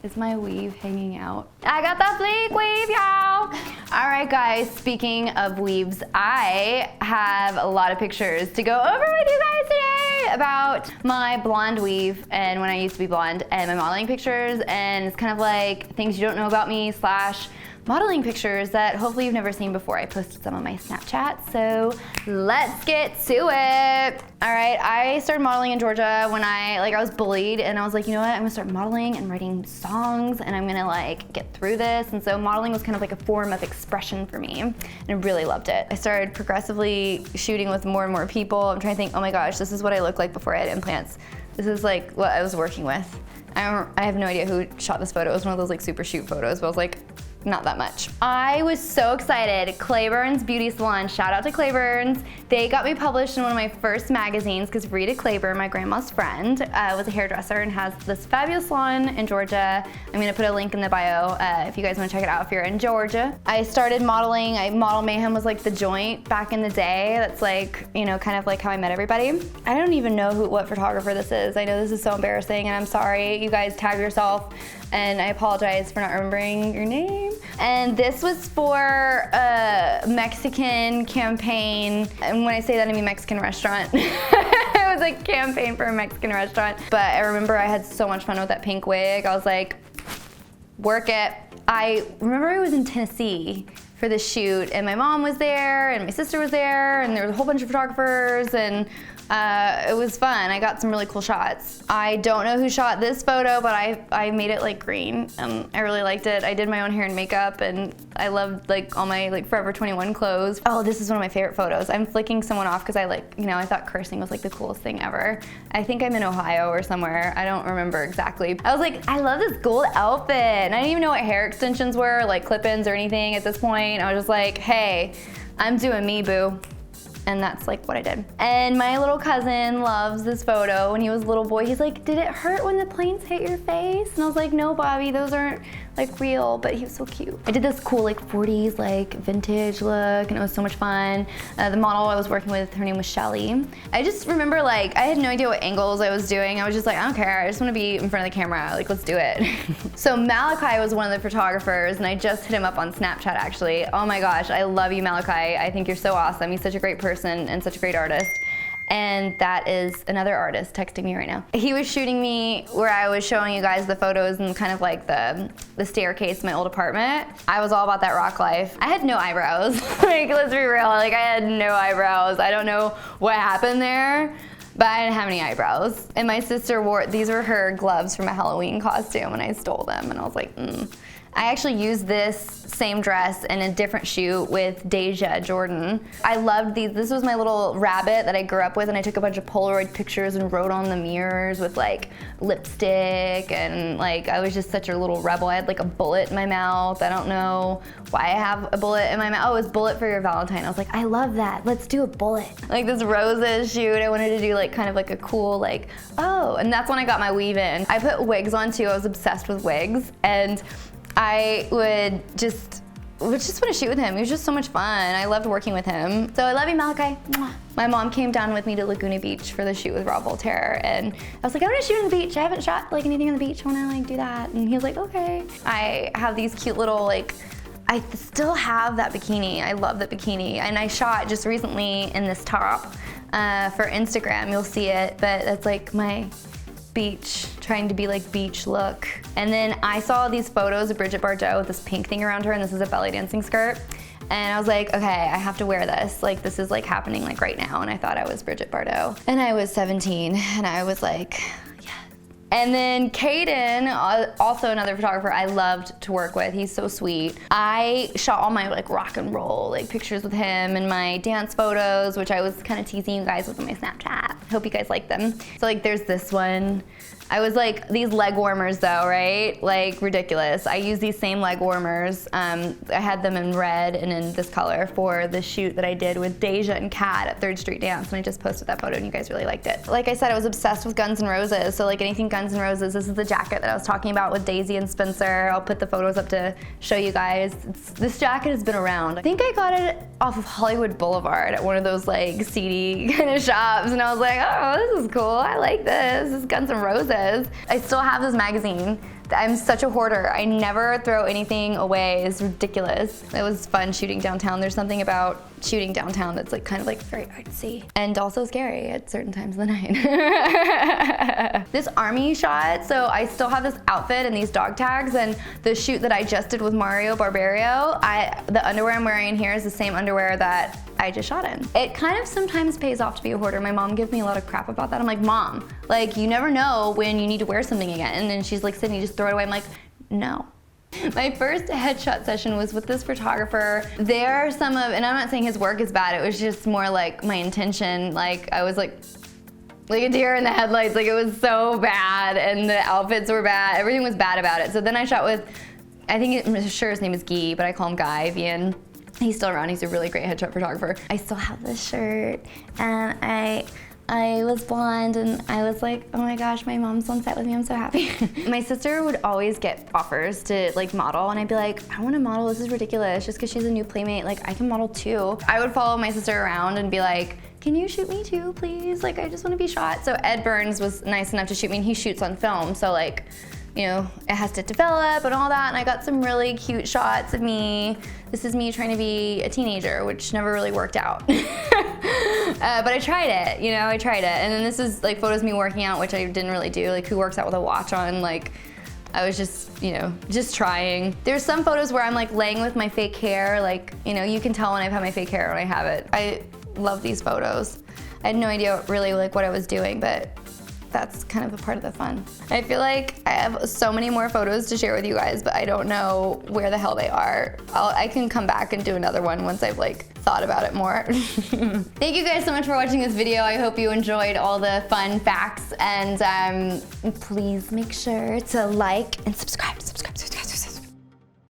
Is my weave hanging out? I got the fleek weave, y'all. All right, guys, speaking of weaves, I have a lot of pictures to go over with you guys today about my blonde weave and when I used to be blonde and my modeling pictures, and it's kind of like things you don't know about me / modeling pictures that hopefully you've never seen before. I posted some on my Snapchat, so let's get to it. All right, I started modeling in Georgia when I was bullied, and I was like, you know what, I'm gonna start modeling and writing songs, and I'm gonna like get through this. And so modeling was kind of like a form of expression for me, and I really loved it. I started progressively shooting with more and more people. I'm trying to think, oh my gosh, this is what I looked like before I had implants. This is like what I was working with. I have no idea who shot this photo. It was one of those like super shoot photos, but I was like, not that much. I was so excited. Claiborne's Beauty Salon, shout out to Claiborne's. They got me published in one of my first magazines because Rita Claiborne, my grandma's friend, was a hairdresser and has this fabulous salon in Georgia. I'm gonna put a link in the bio if you guys wanna check it out if you're in Georgia. I started modeling. Model Mayhem was like the joint back in the day. That's like, you know, kind of like how I met everybody. I don't even know what photographer this is. I know this is so embarrassing and I'm sorry. You guys tag yourself and I apologize for not remembering your name. And this was for a Mexican campaign. And when I say that, I mean Mexican restaurant. It was a campaign for a Mexican restaurant. But I remember I had so much fun with that pink wig. I was like, work it. I remember I was in Tennessee for the shoot, and my mom was there, and my sister was there, and there was a whole bunch of photographers, and it was fun. I got some really cool shots. I don't know who shot this photo, but I made it like green, and I really liked it. I did my own hair and makeup, and I loved like all my like Forever 21 clothes. Oh, this is one of my favorite photos. I'm flicking someone off because I thought cursing was like the coolest thing ever. I think I'm in Ohio or somewhere. I don't remember exactly. I was like, I love this gold outfit. And I didn't even know what hair extensions were, like clip-ins or anything at this point. I was just like, hey, I'm doing me, boo. And that's like what I did. And my little cousin loves this photo. When he was a little boy, he's like, did it hurt when the planes hit your face? And I was like, no, Bobby, those aren't like real, but he was so cute. I did this cool like 40s like vintage look, and it was so much fun. The model I was working with, her name was Shelly. I just remember like, I had no idea what angles I was doing. I was just like, I don't care, I just wanna be in front of the camera, like let's do it. So Malachi was one of the photographers, and I just hit him up on Snapchat actually. Oh my gosh, I love you, Malachi. I think you're so awesome. He's such a great person and such a great artist. And that is another artist texting me right now. He was shooting me where I was showing you guys the photos and kind of like the staircase in my old apartment. I was all about that rock life. I had no eyebrows. Like, let's be real, like I had no eyebrows. I don't know what happened there, but I didn't have any eyebrows. And my sister these were her gloves from a Halloween costume, and I stole them, and I was like, I actually used this same dress in a different shoot with Deja Jordan. I loved these. This was my little rabbit that I grew up with, and I took a bunch of Polaroid pictures and wrote on the mirrors with like lipstick, and like I was just such a little rebel. I had like a bullet in my mouth. I don't know why I have a bullet in my mouth. Oh, it was bullet for your Valentine. I was like, I love that. Let's do a bullet. Like this roses shoot, I wanted to do like kind of like a cool like, oh, and that's when I got my weave in. I put wigs on too. I was obsessed with wigs, and I would just want to shoot with him. He was just so much fun. I loved working with him. So I love you, Malachi. My mom came down with me to Laguna Beach for the shoot with Rob Voltaire, and I was like, I want to shoot on the beach. I haven't shot like anything on the beach. I want to like do that. And he was like, okay. I have these cute little like, I still have that bikini. I love that bikini. And I shot just recently in this top for Instagram. You'll see it, but that's like my beach, trying to be like beach look. And then I saw these photos of Bridget Bardot with this pink thing around her, and this is a belly dancing skirt. And I was like, okay, I have to wear this. Like this is like happening like right now. And I thought I was Bridget Bardot. And I was 17, and I was like, yes. And then Caden, also another photographer I loved to work with. He's so sweet. I shot all my like rock and roll like pictures with him and my dance photos, which I was kind of teasing you guys with on my Snapchat. Hope you guys like them. So like there's this one. I was like, these leg warmers though, right? Like ridiculous. I use these same leg warmers. I had them in red and in this color for the shoot that I did with Deja and Kat at 3rd Street Dance, and I just posted that photo and you guys really liked it. Like I said, I was obsessed with Guns N' Roses, so like anything Guns N' Roses. This is the jacket that I was talking about with Daisy and Spencer. I'll put the photos up to show you guys. This jacket has been around. I think I got it off of Hollywood Boulevard at one of those like seedy kind of shops, and I was like, oh, this is cool. I like this. This is Guns N' Roses. I still have this magazine I'm such a hoarder. I never throw anything away. It's ridiculous. It was fun shooting downtown. There's something about shooting downtown that's like kind of like very artsy and also scary at certain times of the night. This army shot, so I still have this outfit and these dog tags, and the shoot that I just did with Mario Barbario, the underwear I'm wearing in here is the same underwear that I just shot in. It kind of sometimes pays off to be a hoarder. My mom gives me a lot of crap about that. I'm like, Mom, like you never know when you need to wear something again. And she's like, Sydney, just throw it away. I'm like, no. My first headshot session was with this photographer. There are some of, and I'm not saying his work is bad, it was just more like my intention. Like I was like a deer in the headlights. Like it was so bad and the outfits were bad. Everything was bad about it. So then I shot with, I'm sure his name is Guy, but I call him Guy, Vian. He's still around, he's a really great headshot photographer. I still have this shirt, and I was blonde, and I was like, oh my gosh, my mom's on set with me, I'm so happy. My sister would always get offers to like model, and I'd be like, I wanna model, this is ridiculous, just cause she's a new playmate, like I can model too. I would follow my sister around and be like, can you shoot me too, please? Like I just wanna be shot. So Ed Burns was nice enough to shoot me, and he shoots on film, so like, you know, it has to develop and all that, and I got some really cute shots of me. This is me trying to be a teenager, which never really worked out. But I tried it, you know, I tried it. And then this is like photos of me working out, which I didn't really do. Like who works out with a watch on? Like I was just, you know, just trying. There's some photos where I'm like laying with my fake hair, like, you know, you can tell when I've had my fake hair when I have it. I love these photos. I had no idea really like what I was doing, but that's kind of a part of the fun. I feel like I have so many more photos to share with you guys, but I don't know where the hell they are. I can come back and do another one once I've like thought about it more. Thank you guys so much for watching this video. I hope you enjoyed all the fun facts, and please make sure to like and subscribe.